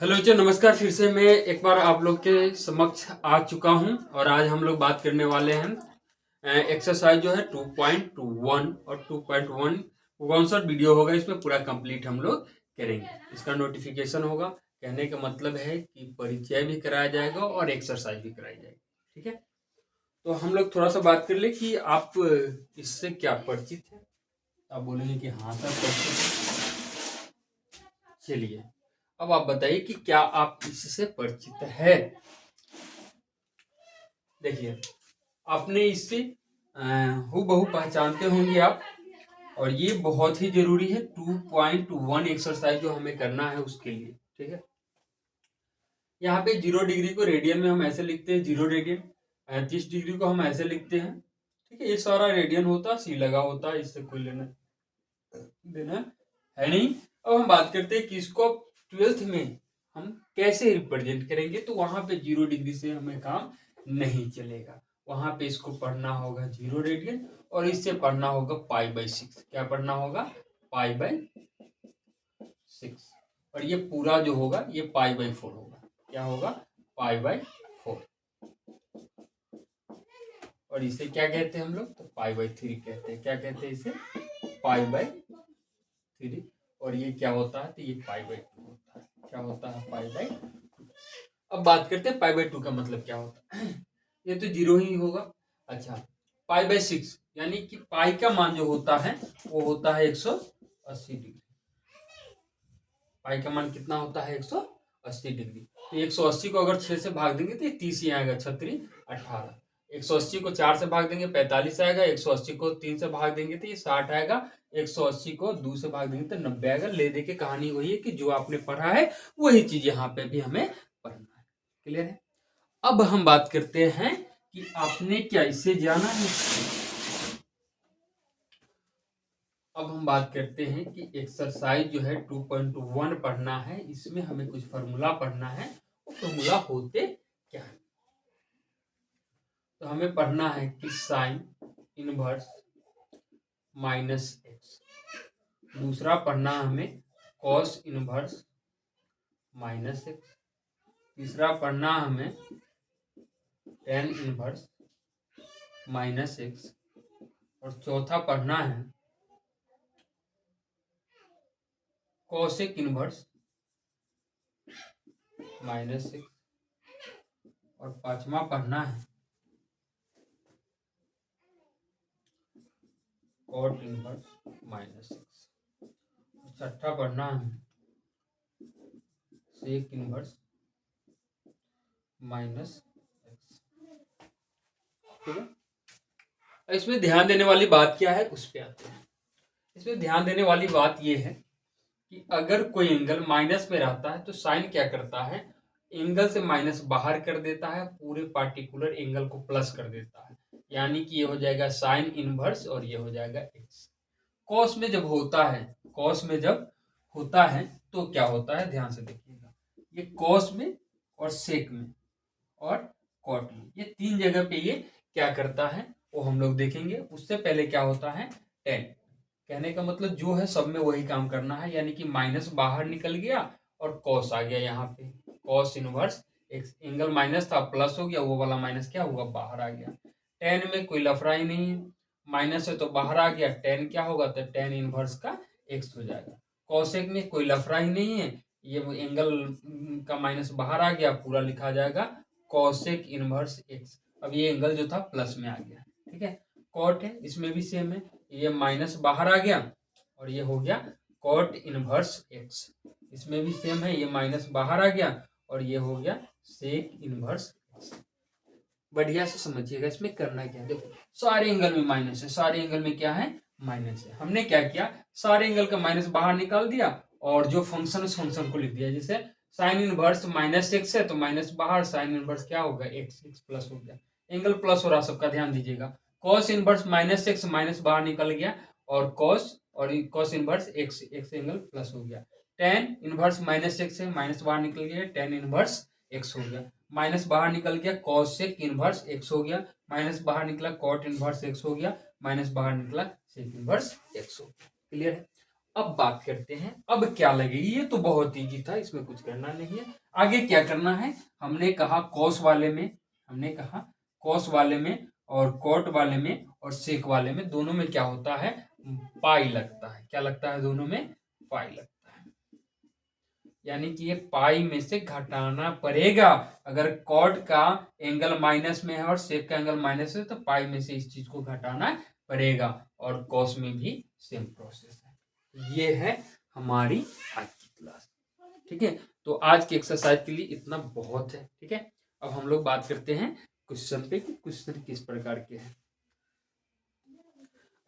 Hello जी, नमस्कार। फिर से मैं एक बार आप लोग के समक्ष आ चुका हूं और आज हम लोग बात करने वाले हैं एक्सरसाइज जो है 2.1 और 2.1 कौन सा वीडियो होगा इसमें पूरा कंप्लीट हम लोग करेंगे। इसका नोटिफिकेशन होगा। कहने का मतलब है कि परिचय भी कराया जाएगा और एक्सरसाइज भी कराई जाएगी। ठीक है, तो हम लोग थोड़ा सा बात कर ले कि आप इससे क्या परिचित हैं। आप बोलेंगे कि हाँ सर परिचित हैं। चलिए, अब आप बताइए कि क्या आप इससे परिचित है। देखिए, आपने इससे हूबहू पहचानते होंगे आप। और ये बहुत ही जरूरी है 2.1 एक्सरसाइज जो हमें करना है उसके लिए। ठीक है, यहाँ पे 0 डिग्री को रेडियन में हम ऐसे लिखते हैं, 0 रेडियन। 30 डिग्री को हम ऐसे लिखते हैं। ठीक है, ये सारा रेडियन होता है, सी लगा होता है, इससे कोई लेना देना है नहीं। अब हम बात करते हैं कि इसको 12th में हम कैसे रिप्रेजेंट करेंगे। तो वहां पे 0 डिग्री से हमें काम नहीं चलेगा। वहां पे इसको पढ़ना होगा 0 रेडियन और इससे पढ़ना होगा पाई/6। क्या पढ़ना होगा? पाई/6। और ये पूरा जो होगा ये पाई/4 होगा। क्या होगा? पाई/4। और इसे क्या कहते हैं हम लोग? तो पाई/3 कहते हैं। क्या कहते हैं इसे? पाई/3। और ये क्या होता है? तो ये पाई/2 होता है। क्या होता है? पाई/2। अब बात करते हैं पाई/2 का मतलब क्या होता है। ये तो 0 ही होगा। अच्छा, पाई/6 यानी कि पाई का मान जो होता है वो होता है 180 डिग्री। पाई का मान कितना होता है? 180 डिग्री। तो 180 को अगर 6 से भाग देंगे तो ये 30 ही आएगा। 18। 180 को 4 से भाग देंगे 45 आएगा। 180 को 3 से भाग देंगे तो ये 60 आएगा। 180 को 2 से भाग देंगे तो 90 आएगा। ले दे के कहानी वही है कि जो आपने पढ़ा है वही चीज यहाँ पे भी हमें पढ़ना है। क्लियर है? अब हम बात करते हैं कि आपने क्या इसे जाना है। अब हम बात करते हैं कि एक्सरसाइज जो है 2.1 पढ़ना है, इसमें हमें कुछ फॉर्मूला पढ़ना है। वो फॉर्मूला होते क्या है? तो हमें पढ़ना है कि साइन इनवर्स -x। दूसरा पढ़ना है हमें कॉस इनवर्स -x। तीसरा पढ़ना है हमें टेन इनवर्स -x। और चौथा पढ़ना है कॉसेक इनवर्स -x। और पांचवा पढ़ना है कॉट इनवर्स -x। छठा पढ़ना है सेक इनवर्स -x। ठीक है, इसमें ध्यान देने वाली बात क्या है उस पे आते हैं। इसमें ध्यान देने वाली बात यह है कि अगर कोई एंगल माइनस में रहता है तो साइन क्या करता है? एंगल से माइनस बाहर कर देता है, पूरे पार्टिकुलर एंगल को प्लस कर देता है। यानी कि ये हो जाएगा साइन इनवर्स और ये हो जाएगा एक्स। कॉस में जब होता है, कॉस में जब होता है तो क्या होता है? ध्यान से देखिएगा, ये कॉस में और सेक में और कॉट में, ये तीन जगह पे ये क्या करता है वो हम लोग देखेंगे। उससे पहले क्या होता है? टेन। कहने का मतलब जो है सब में वही काम करना है। यानी कि माइनस बाहर निकल गया और कॉस आ गया। यहाँ पे कॉस इनवर्स एक एंगल माइनस था, प्लस हो गया, वो वाला माइनस क्या हुआ? बाहर आ गया। टेन में कोई लफड़ा ही नहीं है, माइनस है तो बाहर आ गया। टेन क्या होगा? तो टेन इनवर्स का एक्स हो जाएगा। कॉसेक में कोई लफड़ा ही नहीं है, ये एंगल का माइनस बाहर आ गया, पूरा लिखा जाएगा कॉसेक इनवर्स एक्स। अब ये एंगल जो था प्लस में आ गया। ठीक है, कॉट है, इसमें भी सेम है, ये माइनस बाहर आ गया और ये हो गया कॉट इनवर्स एक्स। इसमें भी सेम है, ये माइनस बाहर आ गया और ये हो गया सेक इनवर्स एक्स। बढ़िया से समझिएगा इसमें करना क्या है। देखो, सारे एंगल में माइनस है, सारे एंगल में क्या है? माइनस है। हमने क्या किया? सारे एंगल का माइनस बाहर निकाल दिया और जो फंक्शन उस फंक्शन को लिख दिया। जैसे साइन इनवर्स -x है तो माइनस बाहर, साइन इनवर्स क्या होगा? एक्स प्लस हो गया। एंगल प्लस हो रहा, सबका ध्यान दीजिएगा। कॉस इनवर्स -x, माइनस बाहर निकल गया और cos inverse x angle plus हो गया। टेन इनवर्स -x है, माइनस बाहर निकल गया, टेन इनवर्स एक्स हो गया। माइनस बाहर निकल गया, कॉसेक इनवर्स एक्स हो गया। माइनस बाहर निकला, कॉट इनवर्स एक्स हो गया। माइनस बाहर निकला, सेक इनवर्स एक्स हो गया। क्लियर है? अब बात करते हैं अब क्या लगेगी। ये तो बहुत ईजी था, इसमें कुछ करना नहीं है। आगे क्या करना है, हमने कहा कॉस वाले में और कॉट वाले में और सेक वाले में, दोनों में क्या होता है, पाई लगता है। क्या लगता है, दोनों में पाई लगता है। यानी कि ये पाई में से घटाना पड़ेगा। अगर कॉट का एंगल माइनस में है और सेक का एंगल माइनस है तो पाई में से इस चीज को घटाना पड़ेगा। और कॉस में भी सेम प्रोसेस है। ये है हमारी आज की क्लास। ठीक है, तो आज की एक्सरसाइज के लिए इतना बहुत है। ठीक है, अब हम लोग बात करते हैं क्वेश्चन पे कि क्वेश्चन किस प्रकार के हैं।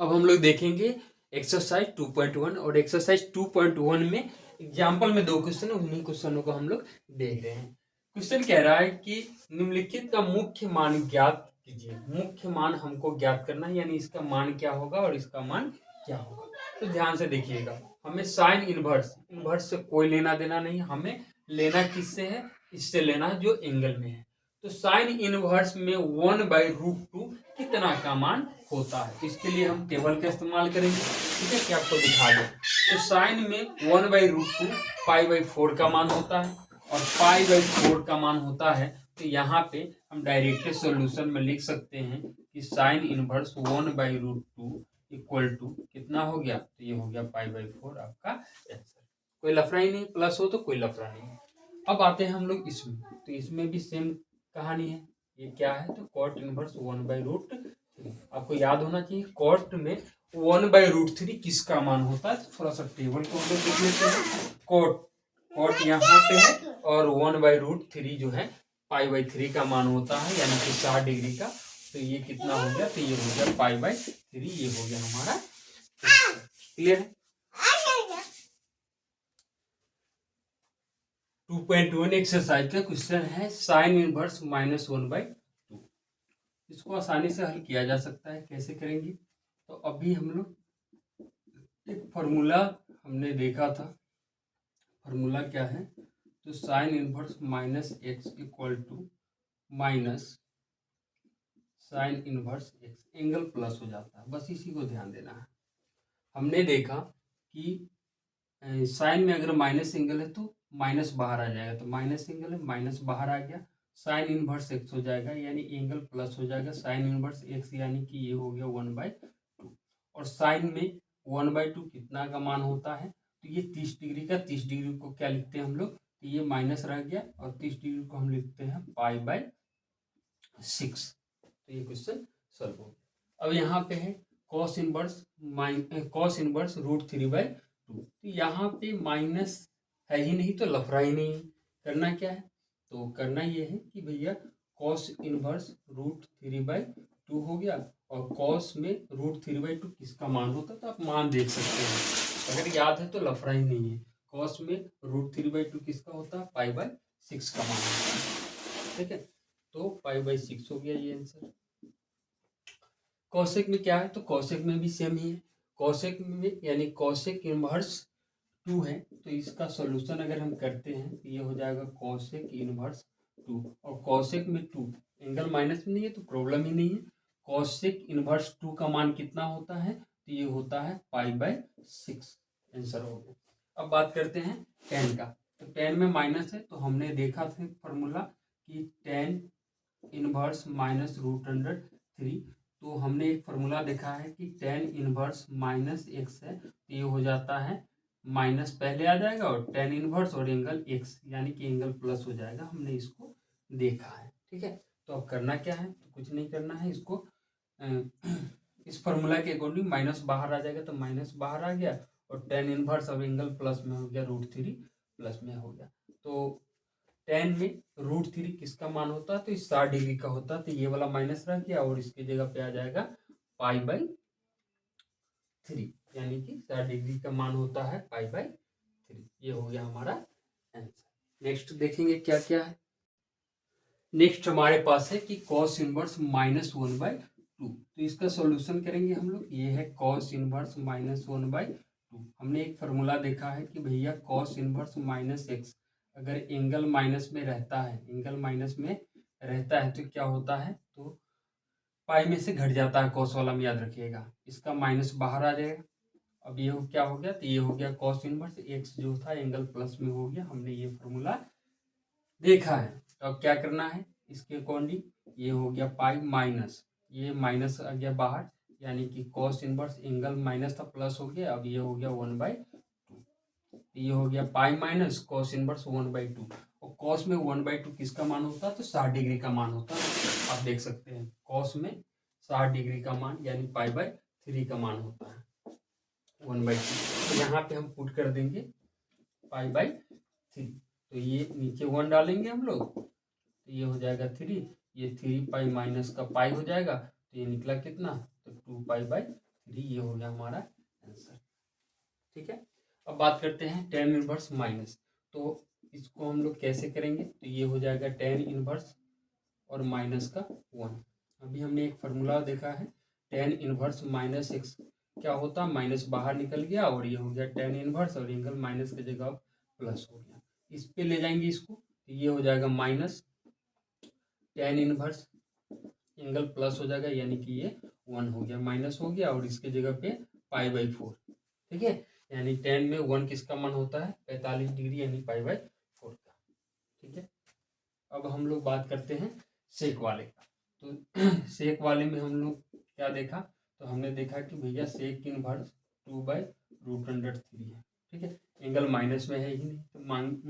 अब हम लोग देखेंगे एक्सरसाइज 2.1 और एक्सरसाइज 2.1 में एग्जाम्पल में 2 क्वेश्चन है, उन्हीं क्वेश्चनों को हम लोग देख रहे हैं। क्वेश्चन कह रहा है कि निम्नलिखित का मुख्य मान ज्ञात कीजिए। मुख्य मान हमको ज्ञात करना है, यानी इसका मान क्या होगा और इसका मान क्या होगा। तो ध्यान से देखिएगा, हमें साइन इनवर्स से कोई लेना देना नहीं, हमें लेना किससे है, इससे लेना जो एंगल में है। तो साइन इनवर्स में 1/√2 कितना का मान होता है। तो इसके लिए हम टेबल का इस्तेमाल करेंगे। ठीक है, कि आपको दिखा दें। तो साइन में 1/√2 पाई/4 का मान होता है और पाई/4 का मान होता है। तो यहाँ पे हम डायरेक्ट सॉल्यूशन में लिख सकते हैं कि साइन इनवर्स 1/√2 इक्वल टू कितना हो गया, तो ये हो गया पाई/4 आपका आंसर। कोई लफड़ा ही नहीं, प्लस हो तो कोई लफड़ा नहीं है। अब आते हैं हम लोग इसमें, तो इसमें भी सेम कहानी है। ये क्या है, तो कॉट इनवर्स 1/√3। आपको याद होना चाहिए कॉट में 1/√3 किसका मान होता है। थोड़ा सा टेबल को हम लोग देख लेते हैं। कॉट यहाँ पे है और 1/√3 जो है पाई/3 का मान होता है, यानी कि 60 डिग्री का। तो ये कितना हो गया, तो ये हो गया पाई/3। ये हो गया हमारा। क्लियर है। 2.1 एक्सरसाइज का क्वेश्चन है साइन इनवर्स -1/2। इसको आसानी से हल किया जा सकता है। कैसे करेंगे, तो अभी हम लोग एक फॉर्मूला हमने देखा था। फॉर्मूला क्या है, तो sine inverse -x equal to minus sine inverse x, angle plus हो जाता है। बस इसी को ध्यान देना है। हमने देखा कि साइन में अगर माइनस एंगल है तो माइनस बाहर आ जाएगा, तो माइनस एंगल है माइनस बाहर आ गया, साइन इनवर्स एक्स हो जाएगा, यानी एंगल प्लस हो जाएगा साइन इनवर्स एक्स, यानी कि ये हो गया 1/2। और साइन में 1/2 कितना का मान होता है, तो ये 30 डिग्री का। 30 डिग्री को क्या लिखते हैं हम लोग, तो ये माइनस रह गया और 30 डिग्री को हम लिखते हैं पाई/6। तो ये क्वेश्चन सॉल्व हो गया। अब यहाँ पे है कॉस इनवर्स √3/2। तो यहाँ पे माइनस है ही नहीं, तो लफड़ा ही नहीं है। करना क्या है, तो करना ये है कि भैया कॉस इनवर्स √3/2 हो गया, और कॉस में √3/2 किसका मान होता है, तो आप मान देख सकते हैं। अगर याद है तो लफड़ा ही नहीं है। कॉस में √3/2 किसका होता है, पाई/6 का मान होता है। ठीक है, तो पाई/6 हो गया ये आंसर। कौशिक में क्या है, तो कौशिक में भी सेम ही है। कौशिक में यानी कौशिक इनवर्स 2 है, तो इसका सॉल्यूशन अगर हम करते हैं तो ये हो जाएगा कौशिक इनवर्स 2। और कौशिक में 2 एंगल माइनस में नहीं है तो प्रॉब्लम ही नहीं है। कौशिक इनवर्स 2 का मान कितना होता है, तो ये होता है पाई/6। आंसर हो गया। अब बात करते हैं टेन का। तो टेन में माइनस है, तो हमने देखा था फॉर्मूला कि टेन इनवर्स -√3। तो हमने एक फॉर्मूला देखा है कि टेन इनवर्स -x है, तो ये हो जाता है माइनस पहले आ जाएगा और टेन इनवर्स और एंगल x, यानी कि एंगल प्लस हो जाएगा। हमने इसको देखा है। ठीक है, तो अब करना क्या है, तो कुछ नहीं करना है। इसको इस फॉर्मूला के अकॉर्डिंग माइनस बाहर आ जाएगा, तो माइनस बाहर आ गया और टेन इनवर्स अब एंगल प्लस में हो गया, √3 प्लस में हो गया। तो टेन में √3 किसका मान होता है, तो इस 60 डिग्री का होता है। तो ये वाला माइनस रह गया और इसकी जगह पे आ जाएगा पाई/3, यानी कि 60 डिग्री का मान होता है पाई/3। ये हो गया हमारा आंसर। नेक्स्ट देखेंगे क्या क्या है। नेक्स्ट हमारे पास है कि कॉस इनवर्स -1/2। तो इसका सॉल्यूशन करेंगे हम लोग। ये है कॉस इनवर्स -1/2। हमने एक फार्मूला देखा है कि भैया कॉस इनवर्स -x अगर एंगल माइनस में रहता है, तो क्या होता है, तो पाई में से घट जाता है कॉस वाला में, याद रखिएगा। इसका माइनस बाहर आ जाएगा अब ये क्या हो गया, तो ये हो गया कॉस इनवर्स एक्स जो था एंगल प्लस में हो गया। हमने ये फॉर्मूला देखा है। तो अब क्या करना है इसके अकॉर्डिंग, ये हो गया पाई माइनस, ये माइनस आ गया बाहर, यानी कि कॉस इनवर्स एंगल माइनस था प्लस हो गया। अब ये हो गया 1/2, ये हो गया पाई माइनस कॉस इनवर्स 1/2। और कॉस में 1/2 किसका मान होता है, तो 60 डिग्री का मान होता है। आप देख सकते हैं कॉस में 60 डिग्री का मान यानी पाई/3 का मान होता है 1/2। तो यहाँ पे हम पुट कर देंगे पाई/3। तो ये नीचे 1 डालेंगे हम लोग, तो ये हो जाएगा 3, ये 3 पाई माइनस का पाई हो जाएगा, तो ये निकला कितना, तो 2 पाई/3। ये हो गया हमारा आंसर। ठीक है, अब बात करते हैं टेन इनवर्स माइनस। तो इसको हम लोग कैसे करेंगे, तो ये हो जाएगा टेन इनवर्स और माइनस का 1। अभी हमने एक फार्मूला देखा है, टेन इनवर्स माइनस एक्स क्या होता है, माइनस बाहर निकल गया और ये हो गया टेन इनवर्स और एंगल माइनस की जगह प्लस हो गया। इस पे ले जाएंगे इसको, तो ये हो जाएगा minus tan inverse angle plus हो जाएगा, यानी कि ये 1 हो गया, माइनस हो गया और इसके जगह पे पाई/4। ठीक है, यानी टेन में 1 किसका मान होता है, 45 डिग्री, यानी पाई/4 का। ठीक है, अब हम लोग बात करते हैं सेक वाले का। तो सेक वाले में हम लोग क्या देखा, तो हमने देखा कि भैया सेक इनवर्स 2/√3 है। ठीक है, एंगल माइनस में है ही नहीं, तो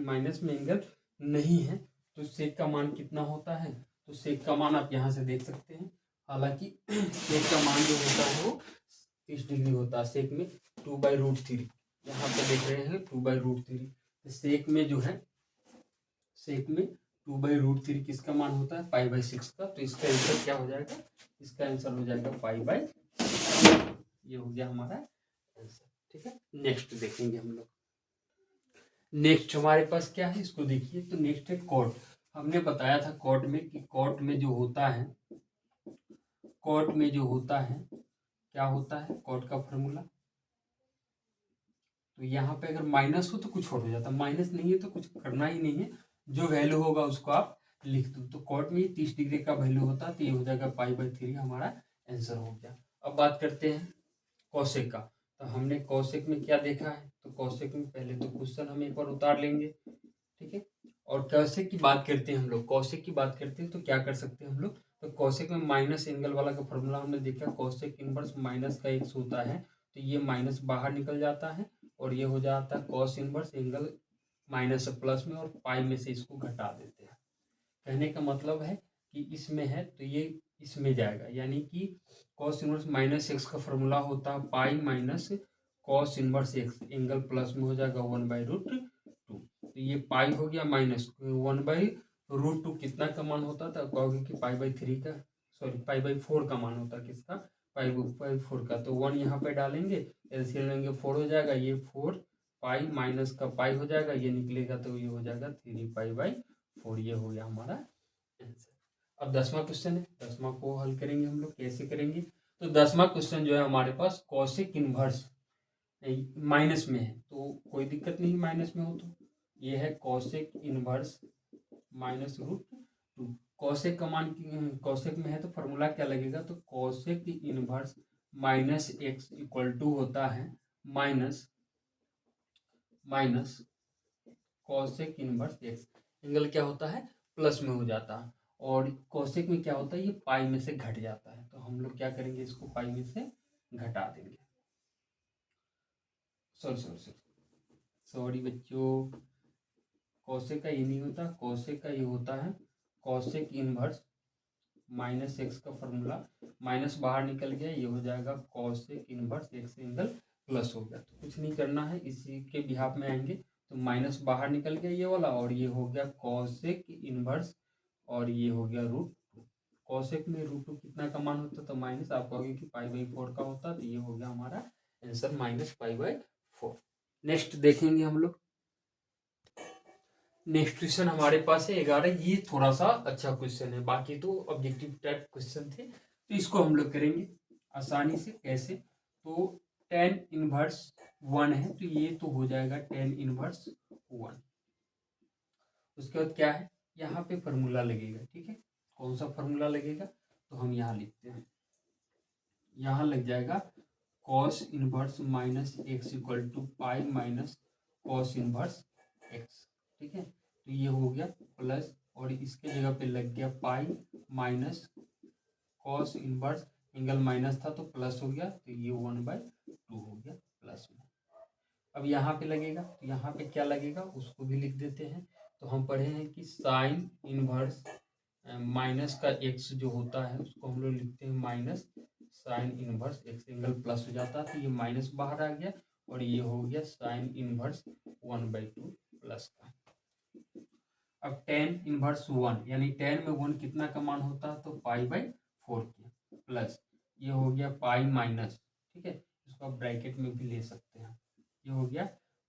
माइनस में एंगल नहीं है, तो सेक का मान कितना होता है, तो सेक का मान आप यहाँ से देख सकते हैं। हालांकि सेक का मान जो होता है वो 30 डिग्री होता है। सेक में 2/√3 यहाँ पे देख रहे हैं 2/√3। तो सेक में जो है, सेक में 2/√3 किसका मान होता है, पाई/6 का। तो इसका आंसर क्या हो जाएगा, इसका आंसर हो जाएगा पाई/6। ये हो गया हमारा आंसर। ठीक है, नेक्स्ट देखेंगे हम लोग। नेक्स्ट हमारे पास क्या है, इसको देखिए। तो नेक्स्ट है कॉट। हमने बताया था कॉट में कि कॉट में जो होता है, कॉट में जो होता है क्या होता है, कॉट का फॉर्मूला। तो यहाँ पे अगर माइनस हो तो कुछ और हो जाता है, माइनस नहीं है तो कुछ करना ही नहीं है, जो वैल्यू होगा उसको आप लिख दो। तो कॉट में 30 डिग्री का वैल्यू होता है, तो ये हो जाएगा पाई/3 हमारा आंसर हो गया। अब बात करते हैं कौशिक का। तो हमने कौशिक में क्या देखा है, तो कौशिक में पहले तो क्वेश्चन हम एक बार उतार लेंगे। ठीक है, और कौशिक की बात करते हैं हम लोग, कौशिक की बात करते हैं तो क्या कर सकते हैं हम लोग, तो कौशिक में माइनस एंगल वाला का फॉर्मूला हमने देखा, कौशिक इनवर्स माइनस का एक्स होता है, तो ये माइनस बाहर निकल जाता है और ये हो जाता है कॉस इनवर्स एंगल माइनस से प्लस में और पाई में से इसको घटा देते हैं। कहने का मतलब है कि इसमें है तो ये इसमें जाएगा, यानी कि कॉस इनवर्स माइनस एक्स का फॉर्मूला होता है pi minus cos inverse x, angle plus में हो जाएगा 1/√2। तो ये पाई हो गया माइनस 1/√2 कितना का मान होता था, कहोगे कि पाई/3 का, सॉरी पाई/4 का मान होता है, किसका, पाई/4 का। तो 1 यहाँ पे डालेंगे, एलसीएम लेंगे 4 हो जाएगा, ये 4 पाई माइनस का पाई हो जाएगा, ये निकलेगा तो ये हो जाएगा 3 पाई/4। ये हो गया हमारा आंसर। अब 10वां क्वेश्चन है, 10वां को हल करेंगे हम लोग। कैसे करेंगे, तो 10वां क्वेश्चन जो है हमारे पास कॉशिक इनवर्स माइनस में है, तो कोई दिक्कत नहीं माइनस में हो तो। ये है कॉशिक इनवर्स -√2। कॉशिक का मान कॉशिक में है तो फॉर्मूला क्या लगेगा, तो कॉशिक इनवर्स -x = होता है माइनस कॉशिक इनवर्स x। एंगल क्या होता है, प्लस में हो जाता है, और कॉशिक में क्या होता है, ये पाई में से घट जाता है। तो हम लोग क्या करेंगे, इसको पाई में से घटा देंगे। सॉरी बच्चों, कॉशिक का ये नहीं होता, कॉशिक का ये होता है कॉशिक इनवर्स -x का फॉर्मूला, माइनस बाहर निकल गया, ये हो जाएगा कॉशिक इनवर्स x एंगल प्लस हो गया। तो कुछ नहीं करना है, इसी के बिहाफ में आएंगे। तो माइनस बाहर निकल गया ये वाला, और ये हो गया कॉशिक इनवर्स, और ये हो गया √2। कॉशिक में √2 कितना का मान होता है, तो माइनस, आप कहोगे कि पाई/4 का होता है, तो ये हो गया हमारा आंसर -पाई/4। नेक्स्ट देखेंगे हम लोग। नेक्स्ट क्वेश्चन हमारे पास है 11। ये थोड़ा सा अच्छा क्वेश्चन है, बाकी तो ऑब्जेक्टिव टाइप क्वेश्चन थे, तो इसको हम लोग करेंगे आसानी से। कैसे, तो tan इनवर्स 1 है, तो ये तो हो जाएगा tan इनवर्स 1। उसके बाद क्या है, यहाँ पे फॉर्मूला लगेगा। ठीक है, कौन सा फॉर्मूला लगेगा, तो हम यहाँ लिखते हैं, यहाँ लग जाएगा cos inverse minus x equal to pi minus cos inverse x. ठीक है, तो ये हो गया प्लस, और इसके जगह पे लग गया पाई minus cos inverse, angle minus था तो प्लस हो गया, तो ये 1/2 हो गया प्लस में। अब यहाँ पे लगेगा, तो यहाँ पे क्या लगेगा उसको भी लिख देते हैं। तो हम पढ़े हैं कि साइन इनवर्स माइनस का एक्स जो होता है उसको हम लोग लिखते हैं minus sine inverse x, angle plus हो जाता है तो ये माइनस बाहर आ गया, और ये हो गया साइन इनवर्स 1/2 प्लस का। अब टेन इनवर्स 1, यानी टेन में 1 कितना का मान होता है, तो पाई/4 के, प्लस ये हो गया पाई माइनस, ठीक है, इसको आप ब्रैकेट में भी ले सकते हैं, ये हो गया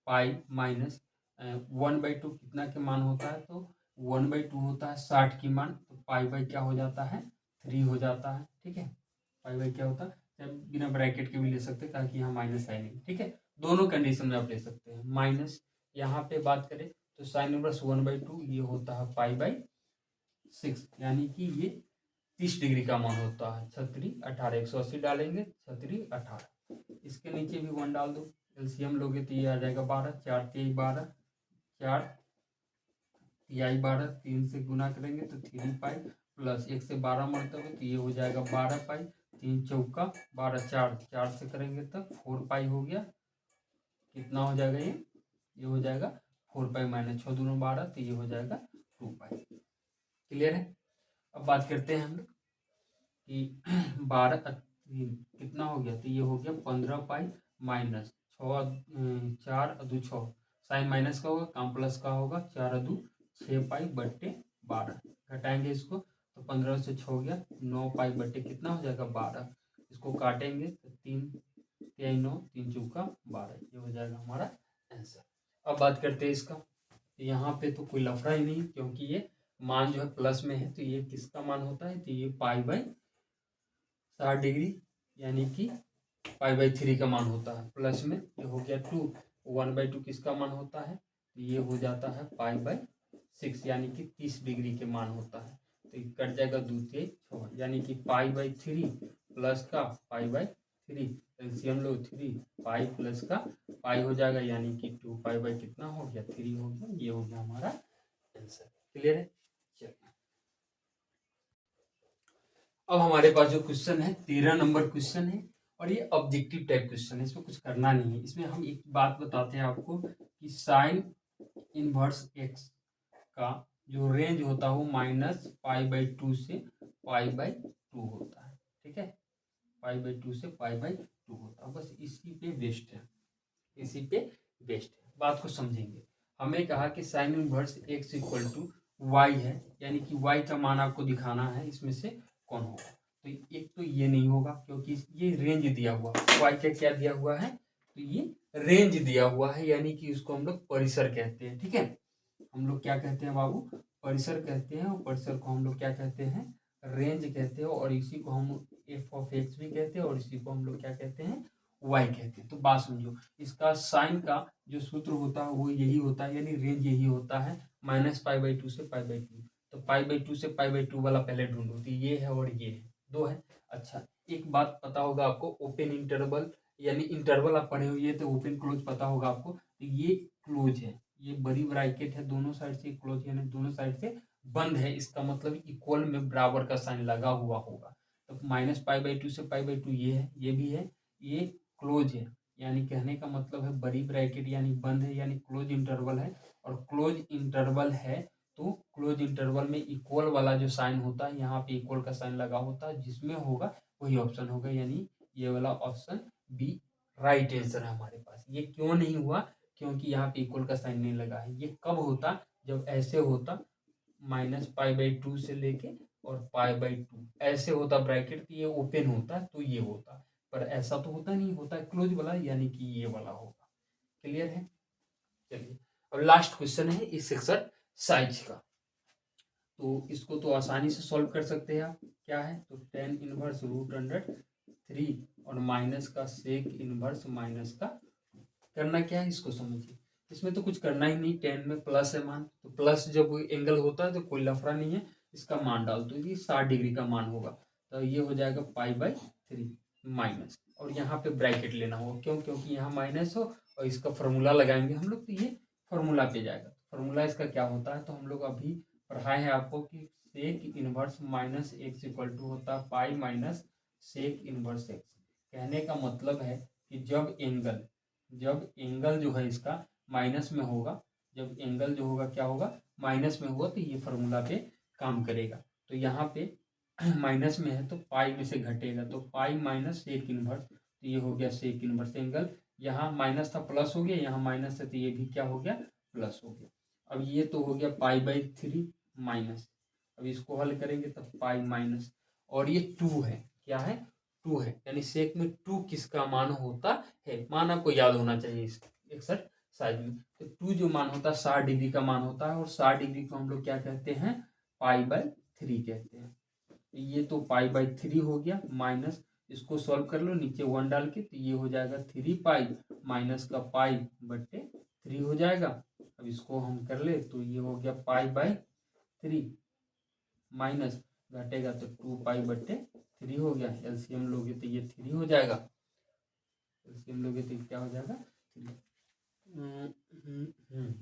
पाई माइनस 1/2 कितना के मान होता है, तो 1/2 होता है 60 की मान, तो पाई क्या हो जाता है 3 हो जाता है। ठीक है, पाई क्या होता है, बिना ब्रैकेट के भी ले सकते हैं ताकि यहाँ माइनस है नहीं। ठीक है, दोनों कंडीशन में आप ले सकते हैं। माइनस यहाँ पे बात करें तो साइन इनवर्स 1/2 ये होता है पाई/6, यानी कि ये 30 डिग्री का मान होता है। 36 180 डालेंगे, 36 इसके नीचे भी 1 डाल दो, एलसीएम लोगे तो ये आ जाएगा 12, 4 3 12, 4 तिहाई 12, 3 से गुना करेंगे तो 3 पाई, प्लस 1 से 12 मरतबे तो ये हो जाएगा 12 पाई, 3 चौका 12, 4 से करेंगे तब 4 पाई हो गया। कितना हो जाएगा ये हो जाएगा 4 पाई माइनस 6 दूनी 12, तो ये हो जाएगा 2 पाई। क्लियर है। अब बात करते हैं हम लोग कि 12 कितना हो गया, तो ये हो गया 15 पाई माइनस 4 अदू 6, साइन माइनस का होगा काम प्लस का होगा, 4 अदू 6 पाई बट्टे 12, घटाएंगे इसको तो 15 से 6 हो गया 9 पाई बट्टे कितना हो जाएगा 12, इसको काटेंगे तो 3 3 9 3 चौका 12, ये हो जाएगा हमारा आंसर। अब बात करते हैं इसका, यहाँ पे तो कोई लफड़ा ही नहीं क्योंकि ये मान जो है प्लस में है, तो ये किसका मान होता है, तो ये पाई/60 डिग्री यानी कि पाई/3 का मान होता है। प्लस में ये हो गया 2, 1/2 किसका मान होता है, तो ये हो जाता है पाई/6 यानी कि 30 डिग्री के मान होता है। तो ये कट जाएगा 2 3 6, यानी कि पाई/3 प्लस का पाई/3, एलसीएम लो 3 पाई प्लस का पाई हो जाएगा, यानी कि 2 पाई कितना हो गया 3 हो गया, ये हो गया हमारा आंसर। क्लियर है। चलिए अब हमारे पास जो क्वेश्चन है 13 नंबर क्वेश्चन है, और ये ऑब्जेक्टिव टाइप क्वेश्चन है, इसमें कुछ करना नहीं है। इसमें हम एक बात बताते हैं आपको कि साइन इनवर्स एक्स का जो रेंज होता है वो -पाई/2 से पाई/2 होता है। ठीक है, पाई/2 से पाई/2 होता है, बस इसी पे बेस्ड है, इसी पे बेस्ड है। बात को समझेंगे। हमें कहा कि sine inverse x equal to y है, यानी कि वाई का मान आपको दिखाना है, इसमें से कौन होगा। तो एक तो ये नहीं होगा क्योंकि ये रेंज दिया हुआ, वाई का क्या दिया हुआ है, तो ये रेंज दिया हुआ है, यानी कि उसको हम लोग परिसर कहते हैं। ठीक है, हम लोग क्या कहते हैं बाबू, परिसर कहते हैं, और परिसर को हम लोग क्या कहते हैं, रेंज कहते हैं, और इसी को हम एफ ऑफ एक्स भी कहते हैं, और इसी को हम लोग क्या कहते हैं, वाई कहते हैं। तो बात समझो, इसका साइन का जो सूत्र होता है वो यही होता है, यानी रेंज यही होता है -पाई/2 से पाई/2। तो पाई/2 से पाई/2 वाला पहले ढूंढो, तो ये है और ये है, दो है। अच्छा, एक बात पता होगा आपको, ओपन इंटरवल यानी इंटरवल आप पढ़े हुए तो ओपन क्लोज पता होगा आपको, तो ये क्लोज है, ये बड़ी ब्रैकेट है, दोनों साइड से क्लोज यानी दोनों साइड से बंद है, इसका मतलब इक्वल में बराबर का साइन लगा हुआ होगा। तो -पाई/2 से पाई/2 ये है, ये भी है, ये क्लोज है, यानी कहने का मतलब है बड़ी ब्रैकेट यानी बंद है, यानी क्लोज इंटरवल है, और क्लोज इंटरवल है तो क्लोज इंटरवल में इक्वल वाला जो साइन होता है, यहाँ पे इक्वल का साइन लगा होता है, जिसमें होगा वही ऑप्शन होगा, यानी ये वाला ऑप्शन बी राइट आंसर है हमारे पास। ये क्यों नहीं हुआ, क्योंकि यहाँ पे इक्वल का साइन नहीं लगा है। ये कब होता, जब ऐसे होता -पाई/2 से लेके और पाई/2 ऐसे होता ब्रैकेट, तो ये ओपन होता तो ये होता, पर ऐसा तो होता नहीं, होता क्लोज वाला, यानी कि ये वाला होगा। क्लियर है। चलिए अब लास्ट क्वेश्चन है इस सेक्शन साइज का, तो इसको तो आसानी से सॉल्व कर सकते हैं आप। क्या है, तो tan इनवर्स √3 और माइनस का सेक इनवर्स माइनस का, करना क्या है इसको समझिए। इसमें तो कुछ करना ही नहीं, tan में प्लस है मान, तो प्लस जब एंगल होता है तो कोई लफड़ा नहीं है, इसका मान डाल दो, ये 60 डिग्री का मान होगा, तो ये हो जाएगा पाई/3 माइनस और यहाँ पे ब्रैकेट लेना होगा। क्यों? क्योंकि यहाँ माइनस हो और इसका फॉर्मूला लगाएंगे हम लोग तो ये फॉर्मूला पे जाएगा। फॉर्मूला इसका क्या होता है तो हम लोग अभी पढ़ाए हैं आपको कि sec inverse minus x equal to होता है pi minus sec inverse x. कहने का मतलब है कि जब एंगल जो है इसका माइनस में होगा, जब एंगल जो होगा क्या होगा माइनस में होगा, तो ये फॉर्मूला पे काम करेगा। तो यहाँ पे माइनस में है तो पाई में से घटेगा, तो पाई माइनस सेक इनवर्स, तो ये हो गया सेक इनवर्स एंगल। यहाँ माइनस था प्लस हो गया, यहाँ माइनस है तो ये भी क्या हो गया प्लस हो गया। अब ये तो हो गया पाई बाई 3 माइनस, अब इसको हल करेंगे तब पाई माइनस, और ये 2 है, क्या है 2 है, यानी सेक में 2 किसका मान होता है, मान आपको याद होना चाहिए इस एक्सरसाइज में। तो 2 जो मान होता है 60 डिग्री का मान होता है, और 60 डिग्री को हम लोग क्या कहते हैं पाई बाई 3 कहते हैं। ये तो पाई बाई 3 हो गया माइनस, इसको सॉल्व कर लो नीचे 1 डाल के, तो ये हो जाएगा 3 पाई माइनस का पाई बट्टे 3 हो जाएगा। अब इसको हम कर ले तो ये हो गया पाई बाई 3 माइनस घटेगा तो 2 पाई बट्टे 3 हो गया। एलसीएम लोगे तो ये 3 हो जाएगा, एलसीएम लोगे तो क्या हो जाएगा 3।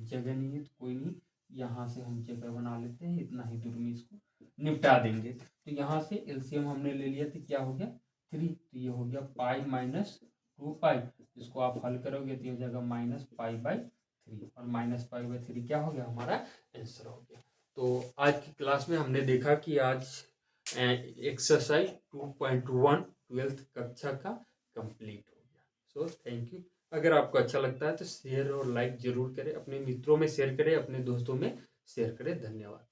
जगह नहीं है तो कोई नहीं, यहाँ से हम जगह बना लेते हैं, इतना ही दूर में इसको निपटा देंगे। तो यहाँ से एलसीएम हमने ले लिया तो क्या हो गया 3, तो ये हो गया पाई माइनस 2 पाई, इसको आप हल करोगे तो ये हो जाएगा माइनस पाई बाई 3, और माइनस पाई बाई 3 क्या हो गया हमारा आंसर हो गया। तो आज की क्लास में हमने देखा कि आज एक्सरसाइज 2.1 12th कक्षा का कंप्लीट हो गया। So thank you. अगर आपको अच्छा लगता है तो शेयर और लाइक जरूर करें, अपने मित्रों में शेयर करें, अपने दोस्तों में शेयर करें। धन्यवाद।